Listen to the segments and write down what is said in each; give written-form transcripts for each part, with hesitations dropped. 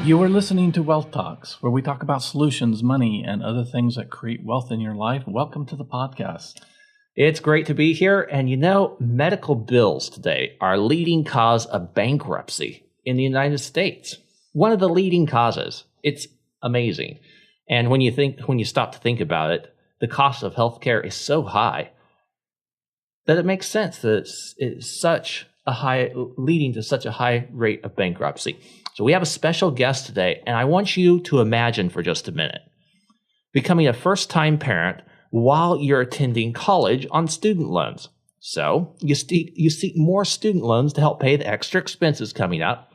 You are listening to Wealth Talks, where we talk about solutions, money, and other things that create wealth in your life. Welcome to the podcast. It's great to be here. And medical bills today are a leading cause of bankruptcy in the United States. One of the leading causes. It's amazing. And when you stop to think about it, the cost of healthcare is so high that it makes sense that it's such a high, leading to such a high rate of bankruptcy. So we have a special guest today, and I want you to imagine for just a minute becoming a first-time parent while you're attending college on student loans. So you seek more student loans to help pay the extra expenses coming up,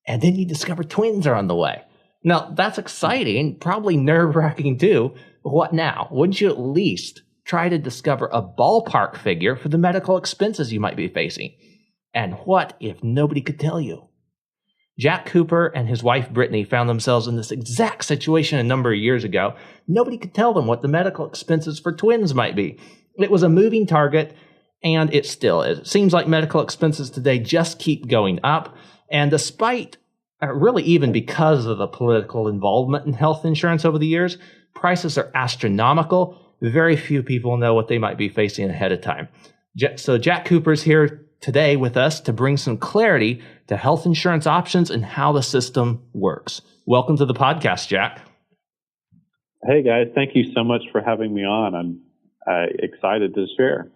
and then you discover twins are on the way. Now, that's exciting, probably nerve-wracking too. But what now? Wouldn't you at least try to discover a ballpark figure for the medical expenses you might be facing? And what if nobody could tell you? Jack Cooper and his wife Brittany found themselves in this exact situation a number of years ago. Nobody could tell them what the medical expenses for twins might be. It was a moving target, and it still is. It seems like medical expenses today just keep going up, and despite, really even because of the political involvement in health insurance over the years, prices are astronomical. Very few people know what they might be facing ahead of time. So Jack Cooper's here today with us to bring some clarity to health insurance options and how the system works. Welcome to the podcast, Jack. Hey guys, thank you so much for having me on. I'm excited to share.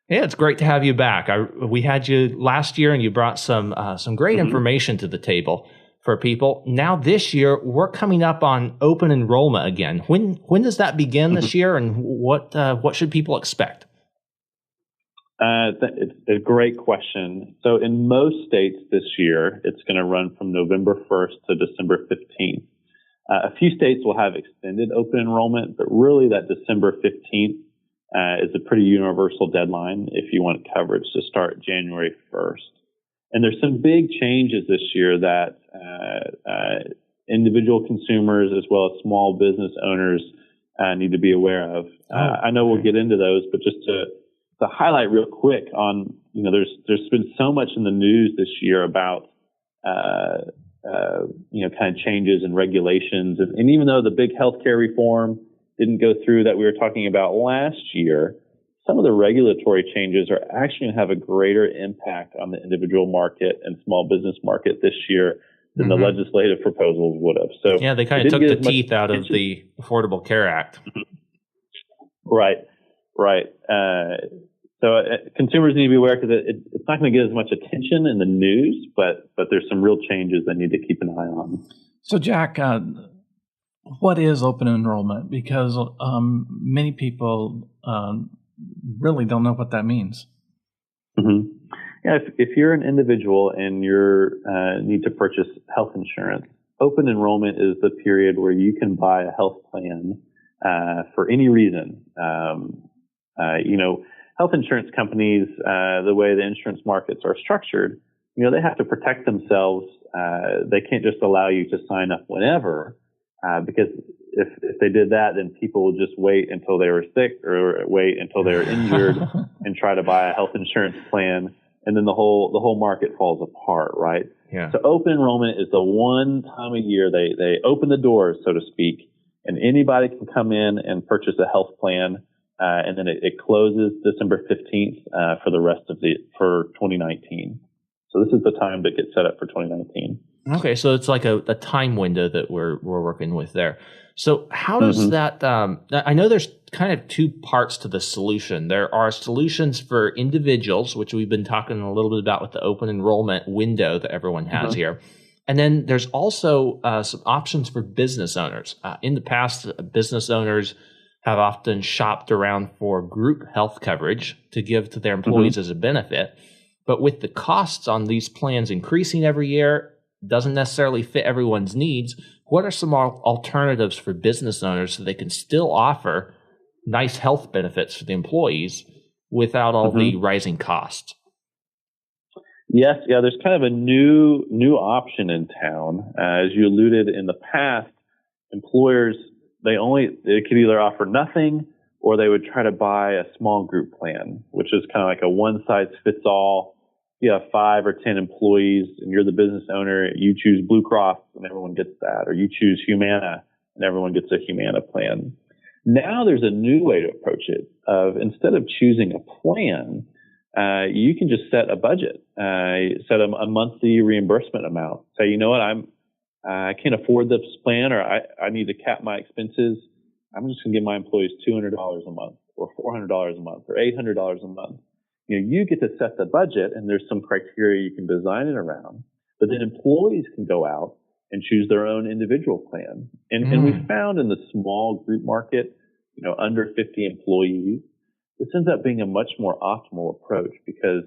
Yeah, it's great to have you back. We had you last year, and you brought some great information to the table for people. Now this year, we're coming up on open enrollment again. When does that begin this year, and what should people expect? It's a great question. So in most states this year, it's going to run from November 1st to December 15th. A few states will have extended open enrollment, but really that December 15th is a pretty universal deadline if you want coverage to start January 1st. And there's some big changes this year that individual consumers as well as small business owners need to be aware of. I know we'll get into those, but just to highlight real quick on, there's been so much in the news this year about, kind of changes and regulations. And even though the big healthcare reform didn't go through that we were talking about last year, some of the regulatory changes are actually going to have a greater impact on the individual market and small business market this year than the legislative proposals would have. So yeah, they kind of took the teeth out of the Affordable Care Act. Right. So consumers need to be aware because it's not going to get as much attention in the news, but there's some real changes they need to keep an eye on. So, Jack, what is open enrollment? Because many people really don't know what that means. Mm-hmm. Yeah, if you're an individual and you need to purchase health insurance, open enrollment is the period where you can buy a health plan for any reason. Health insurance companies, the way the insurance markets are structured, they have to protect themselves. They can't just allow you to sign up whenever, because if they did that, then people would just wait until they were sick or wait until they were injured and try to buy a health insurance plan, and then the whole market falls apart, right? Yeah. So open enrollment is the one time a year they open the doors, so to speak, and anybody can come in and purchase a health plan. And then it closes December 15th for the rest of for 2019. So this is the time to get set up for 2019. Okay, so it's like a time window that we're working with there. So how does that? I know there's kind of two parts to the solution. There are solutions for individuals, which we've been talking a little bit about with the open enrollment window that everyone has here. And then there's also some options for business owners. In the past, business owners have often shopped around for group health coverage to give to their employees as a benefit. But with the costs on these plans increasing every year, doesn't necessarily fit everyone's needs. What are some alternatives for business owners so they can still offer nice health benefits for the employees without all the rising costs? Yes, there's kind of a new option in town. As you alluded in the past, employers, they could either offer nothing or they would try to buy a small group plan, which is kind of like a one-size-fits-all you have 5 or 10 employees and you're the business owner, you choose Blue Cross and everyone gets that, or you choose Humana and everyone gets a Humana plan. Now there's a new way to approach it. Instead of choosing a plan, you can just set a budget, set a monthly reimbursement amount. Say, you know what, I can't afford this plan, or I need to cap my expenses. I'm just going to give my employees $200 a month, or $400 a month, or $800 a month. You get to set the budget, and there's some criteria you can design it around. But then employees can go out and choose their own individual plan. And we found in the small group market, under 50 employees, this ends up being a much more optimal approach because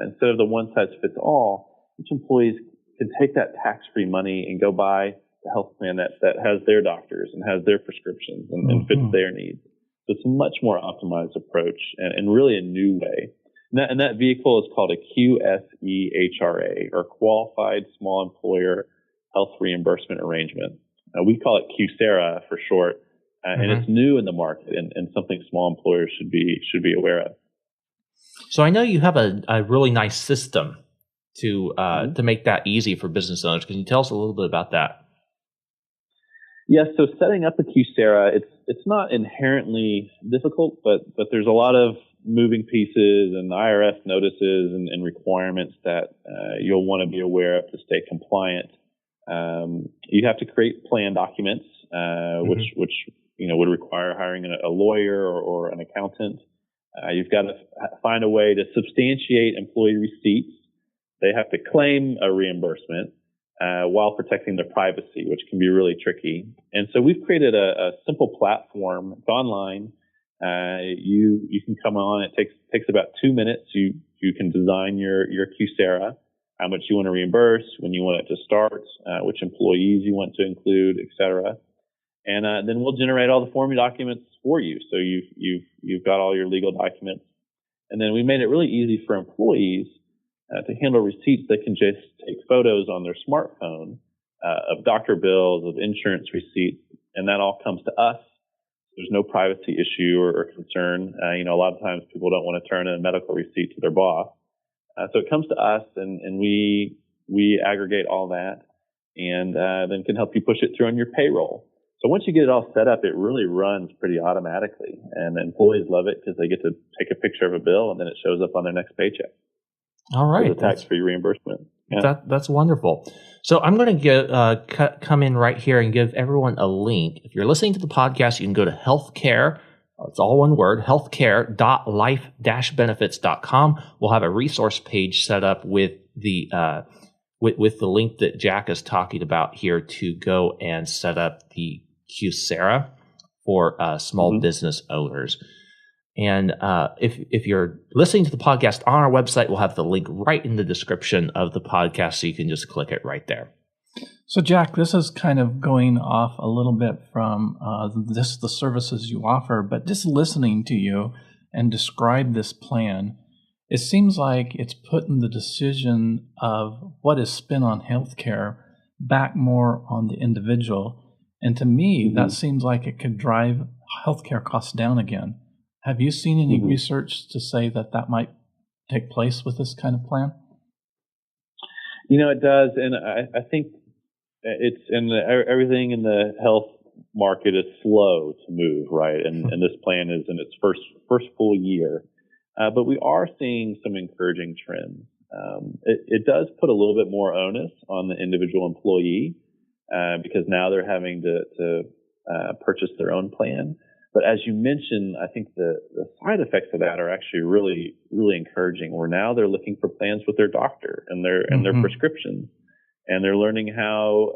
instead of the one size fits all, each employees can take that tax-free money and go buy the health plan that has their doctors and has their prescriptions and fits their needs. So it's a much more optimized approach and really a new way. And that vehicle is called a QSEHRA, or Qualified Small Employer Health Reimbursement Arrangement. We call it QSERA for short, and it's new in the market and something small employers should be aware of. So I know you have a really nice system to make that easy for business owners. Can you tell us a little bit about that? Yes, so setting up a QSERA, it's not inherently difficult, but there's a lot of moving pieces and IRS notices and requirements that you'll want to be aware of to stay compliant. You have to create plan documents, which would require hiring a lawyer or an accountant. You've got to find a way to substantiate employee receipts. They have to claim a reimbursement while protecting their privacy, which can be really tricky. And so we've created a simple platform. It's online. You can come on. It takes about 2 minutes. You can design your QSERA, how much you want to reimburse, when you want it to start, which employees you want to include, et cetera. And then we'll generate all the form documents for you. So you've got all your legal documents. And then we made it really easy for employees to handle receipts. They can just take photos on their smartphone of doctor bills, of insurance receipts, and that all comes to us. There's no privacy issue or concern. A lot of times people don't want to turn in a medical receipt to their boss. So it comes to us, and we aggregate all that and then can help you push it through on your payroll. So once you get it all set up, it really runs pretty automatically, and employees love it because they get to take a picture of a bill and then it shows up on their next paycheck. All right. It's a tax-free reimbursement. Yeah. That's wonderful. So I'm going to come in right here and give everyone a link. If you're listening to the podcast, you can go to healthcare. It's all one word, healthcare.life-benefits.com. We'll have a resource page set up with the link that Jack is talking about here to go and set up the QSERA for small business owners. And if you're listening to the podcast on our website, we'll have the link right in the description of the podcast, so you can just click it right there. So, Jack, this is kind of going off a little bit from the services you offer, but just listening to you and describe this plan, it seems like it's putting the decision of what is spent on healthcare back more on the individual. And to me, that seems like it could drive healthcare costs down again. Have you seen any research to say that might take place with this kind of plan? It does, and I think everything in the health market is slow to move, right? And this plan is in its first full year, but we are seeing some encouraging trends. It does put a little bit more onus on the individual employee because now they're having to purchase their own plan. But as you mentioned, I think the side effects of that are actually really, really encouraging. Where now they're looking for plans with their doctor and their prescriptions, and they're learning how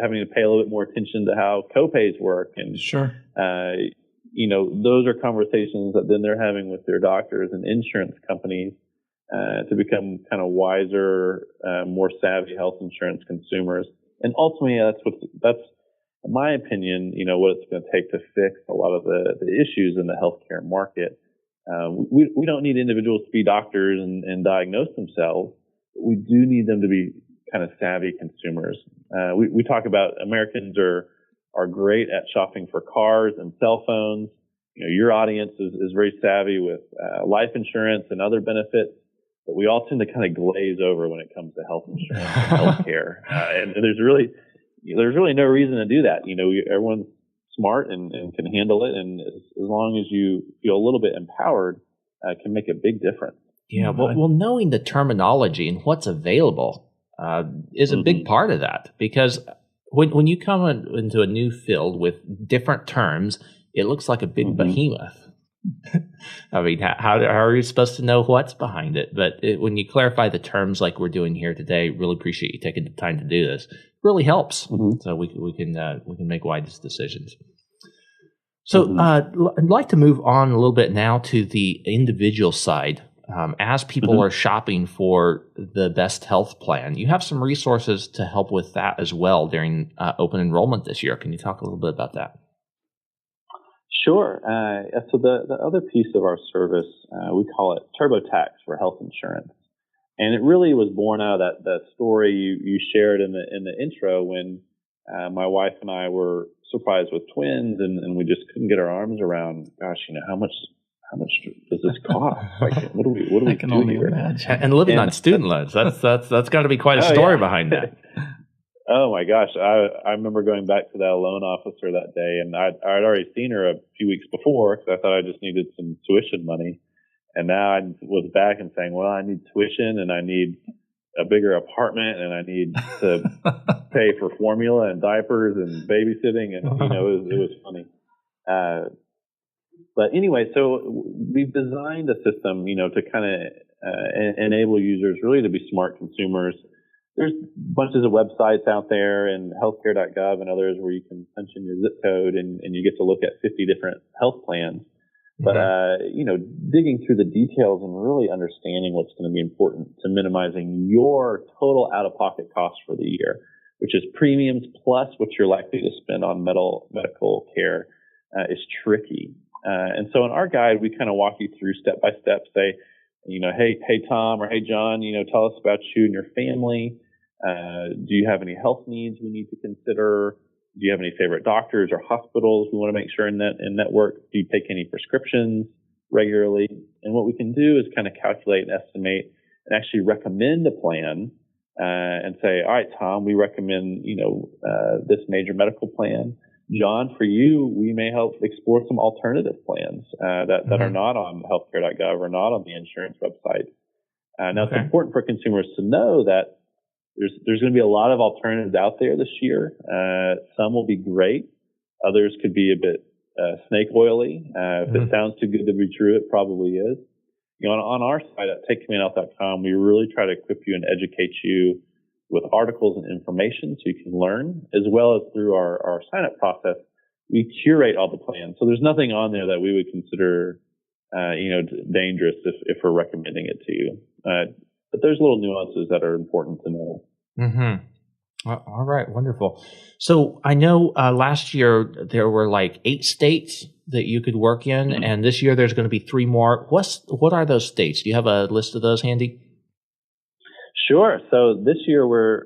having to pay a little bit more attention to how copays work. And sure, those are conversations that then they're having with their doctors and insurance companies to become kind of wiser, more savvy health insurance consumers. And ultimately, that's in my opinion, what it's going to take to fix a lot of the issues in the healthcare market. We don't need individuals to be doctors and diagnose themselves. But we do need them to be kind of savvy consumers. We talk about Americans are great at shopping for cars and cell phones. Your audience is very savvy with life insurance and other benefits. but we all tend to kind of glaze over when it comes to health insurance and healthcare. And there's really no reason to do that. Everyone's smart and can handle it. And as long as you feel a little bit empowered, it can make a big difference. Yeah. Well, knowing the terminology and what's available is a big part of that, because when you come into a new field with different terms, it looks like a big behemoth. I mean, how are you supposed to know what's behind it? But when you clarify the terms like we're doing here today, really appreciate you taking the time to do this. It really helps, so we can make wise decisions. So I'd like to move on a little bit now to the individual side. As people are shopping for the best health plan, you have some resources to help with that as well during open enrollment this year. Can you talk a little bit about that? Sure. So the other piece of our service, we call it TurboTax for health insurance. And it really was born out of that story you shared in the intro when my wife and I were surprised with twins and we just couldn't get our arms around, gosh, how much does this cost? Like, what do we I can do only here? imagine. And living on student loans, that's got to be quite a story behind that. Oh my gosh. I remember going back to that loan officer that day, and I'd already seen her a few weeks before because I thought I just needed some tuition money. And now I was back and saying, well, I need tuition and I need a bigger apartment and I need to pay for formula and diapers and babysitting. And, it was funny. But anyway, so we've designed a system, to kind of enable users really to be smart consumers. There's bunches of websites out there and healthcare.gov and others where you can punch in your zip code and you get to look at 50 different health plans. But, digging through the details and really understanding what's going to be important to minimizing your total out-of-pocket costs for the year, which is premiums plus what you're likely to spend on medical care, is tricky. And so in our guide, we kind of walk you through step by step, say, hey, Tom or hey, John, tell us about you and your family. Do you have any health needs we need to consider? Do you have any favorite doctors or hospitals we want to make sure in network? Do you take any prescriptions regularly? And what we can do is kind of calculate and estimate and actually recommend a plan and say, all right, Tom, we recommend, this major medical plan. John, for you, we may help explore some alternative plans that are not on healthcare.gov or not on the insurance website. Now, it's important for consumers to know that there's going to be a lot of alternatives out there this year. Some will be great. Others could be a bit snake oily. If it sounds too good to be true, it probably is. On our site at takecommandhealth.com, we really try to equip you and educate you with articles and information so you can learn, as well as through our sign-up process. We curate all the plans. So there's nothing on there that we would consider, dangerous if we're recommending it to you. But there's little nuances that are important to know. All right, wonderful. So I know last year there were like 8 states that you could work in, and this year there's going to be 3 more. What are those states? Do you have a list of those handy? Sure. So this year we're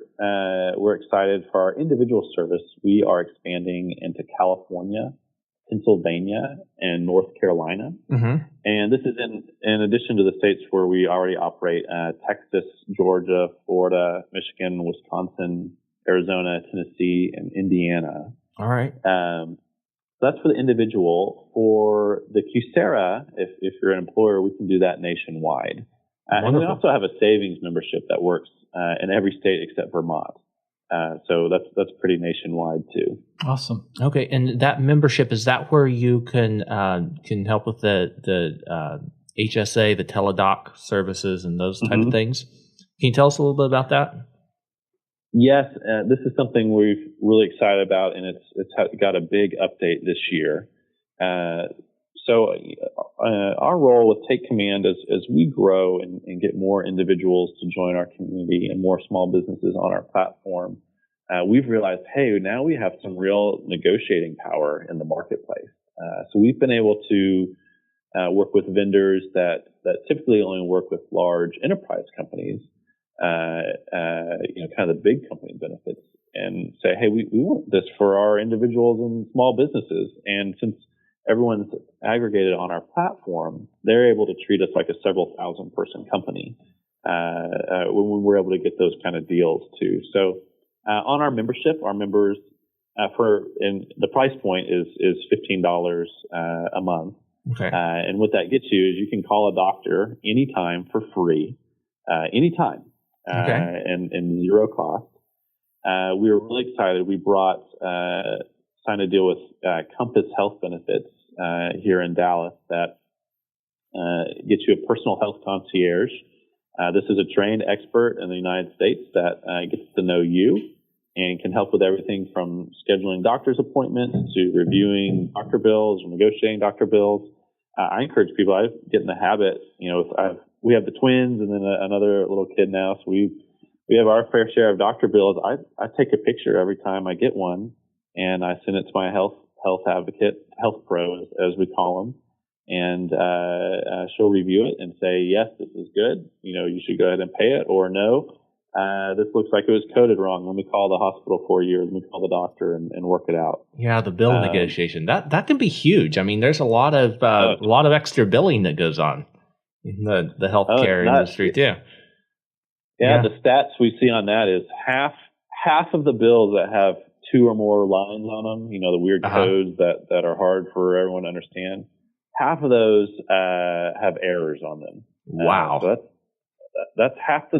excited for our individual service. We are expanding into California, Pennsylvania, and North Carolina. And this is in addition to the states where we already operate, Texas, Georgia, Florida, Michigan, Wisconsin, Arizona, Tennessee, and Indiana. All right. So that's for the individual. For the QSERA, if you're an employer, we can do that nationwide. And we also have a savings membership that works in every state except Vermont. So that's pretty nationwide too. Awesome. Okay, and that membership, is that where you can help with the HSA, the teledoc services, and those type of things? Can you tell us a little bit about that? Yes, this is something we're really excited about, and it's got a big update this year. So our role with Take Command as we grow and get more individuals to join our community and more small businesses on our platform, we've realized, hey, now we have some real negotiating power in the marketplace. So we've been able to work with vendors that typically only work with large enterprise companies, kind of the big company benefits, and say, hey, we want this for our individuals and small businesses. And since everyone's aggregated on our platform, they're able to treat us like a several thousand person company. when we're able to get those kind of deals too. So on our membership, our members the price point is $15 a month. Okay. And what that gets you is you can call a doctor anytime for free, anytime, Okay. and zero cost. We were really excited. We signed a deal with Compass Health Benefits here in Dallas that gets you a personal health concierge. This is a trained expert in the United States that gets to know you and can help with everything from scheduling doctor's appointments to reviewing doctor bills or negotiating doctor bills. I encourage people, I get in the habit, we have the twins and then another little kid now, so we have our fair share of doctor bills. I take a picture every time I get one, and I send it to my health advocate, health pro, as we call them, and she'll review it and say, yes, this is good. You should go ahead and pay it, or no, this looks like it was coded wrong. Let me call the hospital for you, or let me call the doctor and work it out. Yeah, the bill negotiation that can be huge. I mean, there's a lot of extra billing that goes on in the healthcare industry too. Yeah, the stats we see on that is half of the bills that have 2 or more lines on them, the weird codes that are hard for everyone to understand. Half of those have errors on them. Wow. So that's half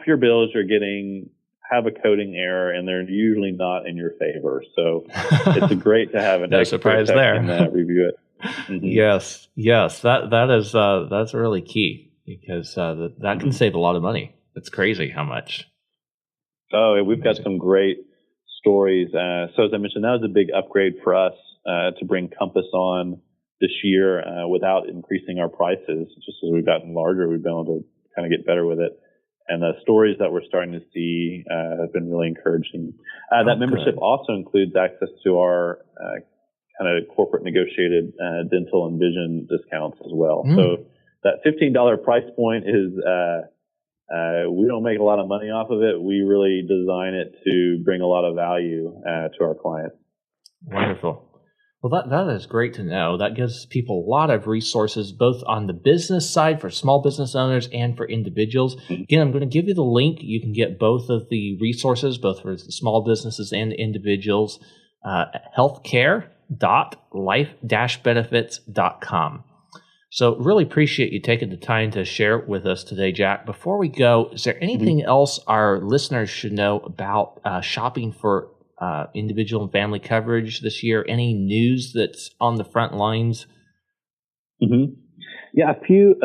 your bills you're getting have a coding error, and they're usually not in your favor. So it's great to have an no surprise there. And review it. Mm-hmm. Yes, that's really key, because that can save a lot of money. It's crazy how much. Oh, we've got some great stories. So as I mentioned, that was a big upgrade for us to bring Compass on this year without increasing our prices. Just as we've gotten larger, we've been able to kind of get better with it. And the stories that we're starting to see have been really encouraging. That membership also includes access to our kind of corporate negotiated dental and vision discounts as well. So that $15 price point is, we don't make a lot of money off of it. We really design it to bring a lot of value to our clients. Wonderful. Well, that is great to know. That gives people a lot of resources, both on the business side for small business owners and for individuals. Again, I'm going to give you the link. You can get both of the resources, both for small businesses and individuals, healthcare.life-benefits.com. So really appreciate you taking the time to share with us today, Jack. Before we go, is there anything else our listeners should know about shopping for individual and family coverage this year? Any news that's on the front lines? Yeah, a few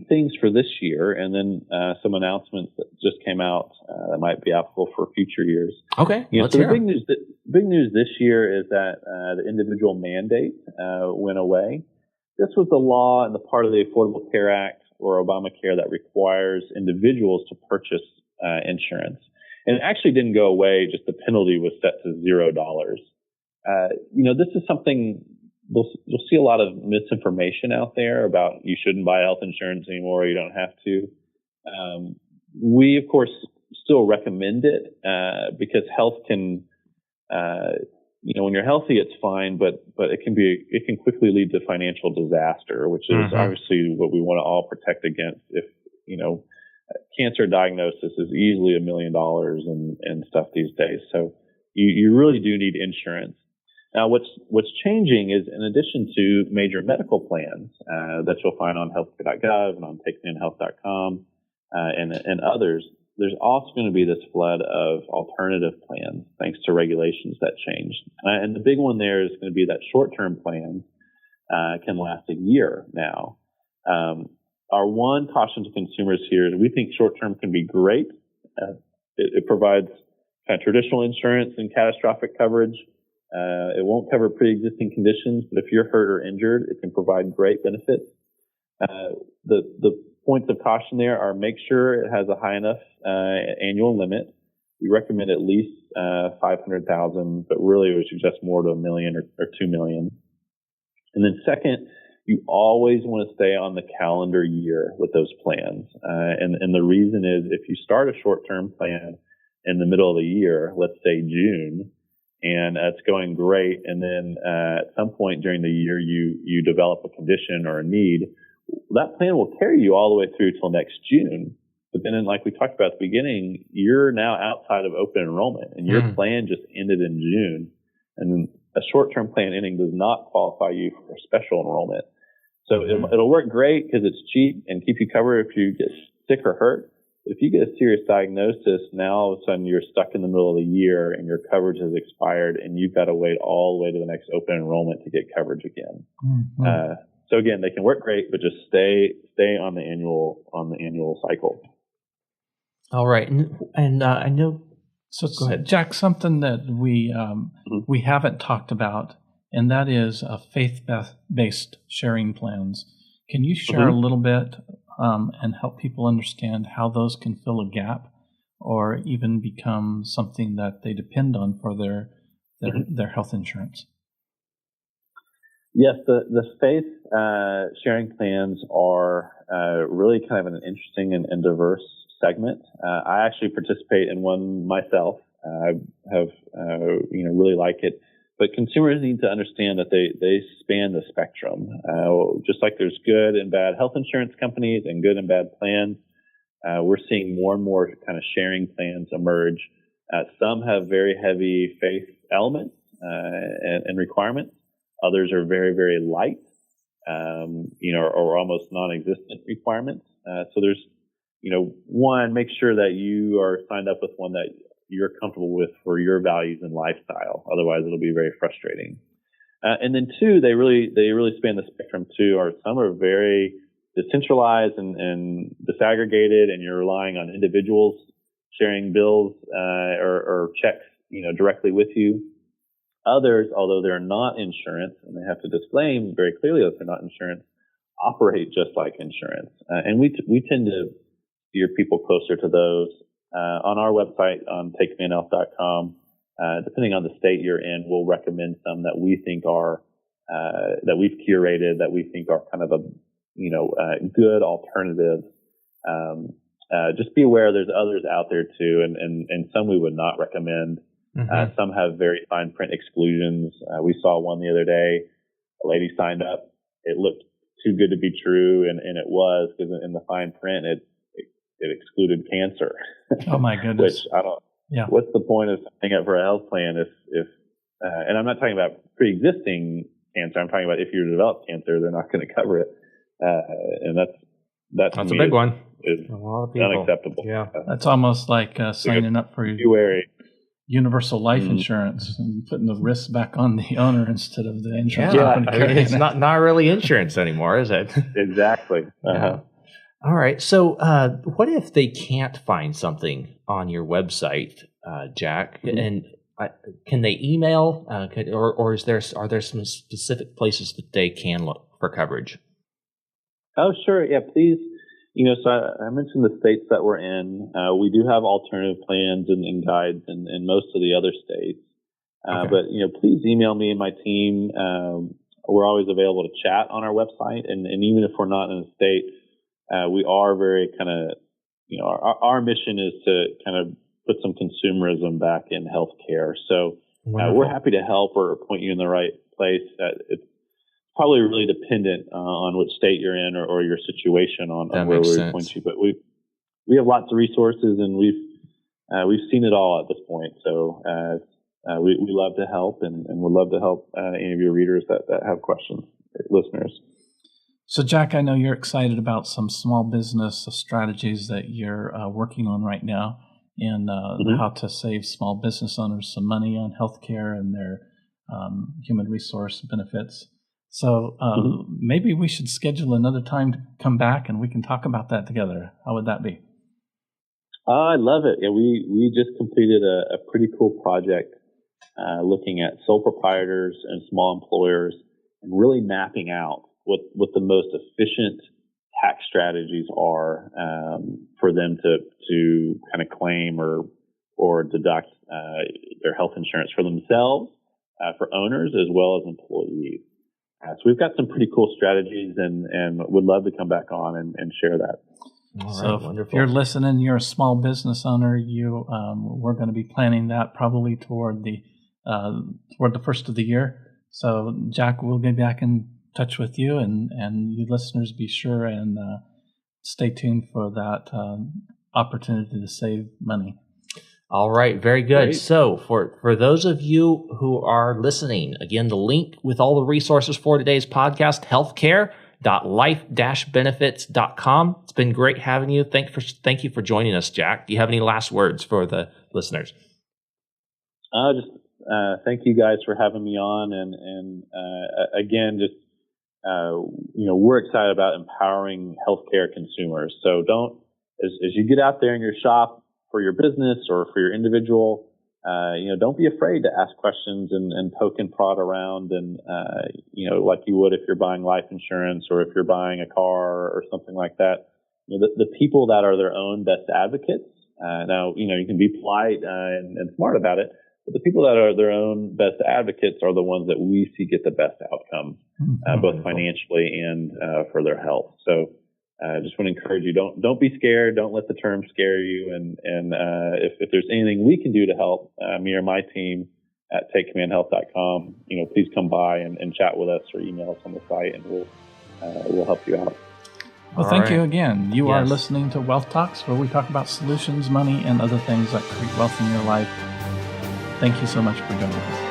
things for this year, and then some announcements that just came out that might be applicable for future years. Okay, let's so hear. The big news this year is that the individual mandate went away. This was the law and the part of the Affordable Care Act or Obamacare that requires individuals to purchase insurance. And it actually didn't go away, just the penalty was set to $0. This is something you'll see a lot of misinformation out there about you shouldn't buy health insurance anymore, you don't have to. We, of course, still recommend it because health can, when you're healthy, it's fine, but it can quickly lead to financial disaster, which is obviously what we want to all protect against. If, cancer diagnosis is easily $1 million and stuff these days. So you really do need insurance. Now, what's changing is, in addition to major medical plans that you'll find on healthcare.gov and on takeinhealth.com and others, there's also going to be this flood of alternative plans thanks to regulations that changed. And the big one there is going to be that short-term plans can last a year now. Our one caution to consumers here is we think short-term can be great. It provides kind of traditional insurance and catastrophic coverage. It won't cover pre-existing conditions, but if you're hurt or injured, it can provide great benefits. The points of caution there are make sure it has a high enough annual limit. We recommend at least 500,000, but really we suggest more to $1 million or $2 million. And then second, you always want to stay on the calendar year with those plans. And the reason is if you start a short-term plan in the middle of the year, let's say June, and it's going great, and then at some point during the year you develop a condition or a need, that plan will carry you all the way through till next June. But then, like we talked about at the beginning, you're now outside of open enrollment, and your plan just ended in June. And a short-term plan ending does not qualify you for special enrollment. So it'll work great because it's cheap and keep you covered if you get sick or hurt. If you get a serious diagnosis, now all of a sudden you're stuck in the middle of the year and your coverage has expired, and you've got to wait all the way to the next open enrollment to get coverage again. So again, they can work great, but just stay on the annual cycle. All right, and I know. So, go ahead, Jack. Something that we haven't talked about, and that is faith-based sharing plans. Can you share a little bit and help people understand how those can fill a gap, or even become something that they depend on for their health insurance? Yes, the faith sharing plans are really kind of an interesting and diverse segment. I actually participate in one myself. I have really like it. But consumers need to understand that they span the spectrum. Just like there's good and bad health insurance companies and good and bad plans, we're seeing more and more kind of sharing plans emerge. Some have very heavy faith elements and requirements. Others are very, very light, or almost non-existent requirements. So there's, one, make sure that you are signed up with one that you're comfortable with for your values and lifestyle. Otherwise, it'll be very frustrating. And then two, they really span the spectrum too. Some are very decentralized and disaggregated, and you're relying on individuals sharing bills or checks, directly with you. Others, although they're not insurance, and they have to disclaim very clearly that they're not insurance, operate just like insurance. And we tend to steer people closer to those. On our website, on takemeanhealth.com, depending on the state you're in, we'll recommend some that we think are, that we've curated, that we think are kind of a good alternative. Just be aware there's others out there too, and some we would not recommend. Some have very fine print exclusions. We saw one the other day. A lady signed up. It looked too good to be true, and it was, because in the fine print it excluded cancer. Oh my goodness! Which I don't. Yeah. What's the point of signing up for a health plan if and I'm not talking about pre-existing cancer. I'm talking about if you develop cancer, they're not going to cover it, and that's a big one. It's unacceptable. Yeah, that's almost like signing up for universal life insurance and putting the risk back on the owner instead of the insurance company. It's not really insurance anymore, is it? Exactly. All right. So what if they can't find something on your website, Jack? And can they email, or are there some specific places that they can look for coverage? Oh, sure. Yeah, please. So I mentioned the states that we're in. We do have alternative plans and guides in most of the other states. But, please email me and my team. We're always available to chat on our website. And even if we're not in a state, we are very kind of, our mission is to kind of put some consumerism back in healthcare. So we're happy to help or point you in the right place. It's probably really dependent on which state you're in or your situation on where we point you. But we have lots of resources, and we've seen it all at this point. So we love to help, and would love to help any of your readers that have questions, listeners. So, Jack, I know you're excited about some small business strategies that you're working on right now, and how to save small business owners some money on healthcare and their human resource benefits. So maybe we should schedule another time to come back and we can talk about that together. How would that be? I love it. Yeah, we just completed a pretty cool project looking at sole proprietors and small employers and really mapping out what the most efficient tax strategies are for them to kind of claim or deduct their health insurance for themselves, for owners as well as employees. So we've got some pretty cool strategies, and would love to come back on and share that. All so right, if you're listening, you're a small business owner, we're going to be planning that probably toward the first of the year. So Jack, we'll get back in touch with you, and you listeners be sure and stay tuned for that opportunity to save money. All right, very good. Great. So for those of you who are listening, again, the link with all the resources for today's podcast, healthcare.life-benefits.com. It's been great having you. Thank you for joining us, Jack. Do you have any last words for the listeners? Thank you guys for having me on, and again, we're excited about empowering healthcare consumers. So as you get out there in your shop for your business or for your individual, don't be afraid to ask questions and poke and prod around, and like you would if you're buying life insurance or if you're buying a car or something like that. The people that are their own best advocates. Now, you can be polite and smart about it, but the people that are their own best advocates are the ones that we see get the best outcomes, both financially and for their health. So I just want to encourage you, don't be scared. Don't let the term scare you. And if there's anything we can do to help, me or my team at takecommandhealth.com, please come by and chat with us or email us on the site, and we'll help you out. Well, thank you again. You are listening to Wealth Talks, where we talk about solutions, money, and other things that create wealth in your life. Thank you so much for joining us.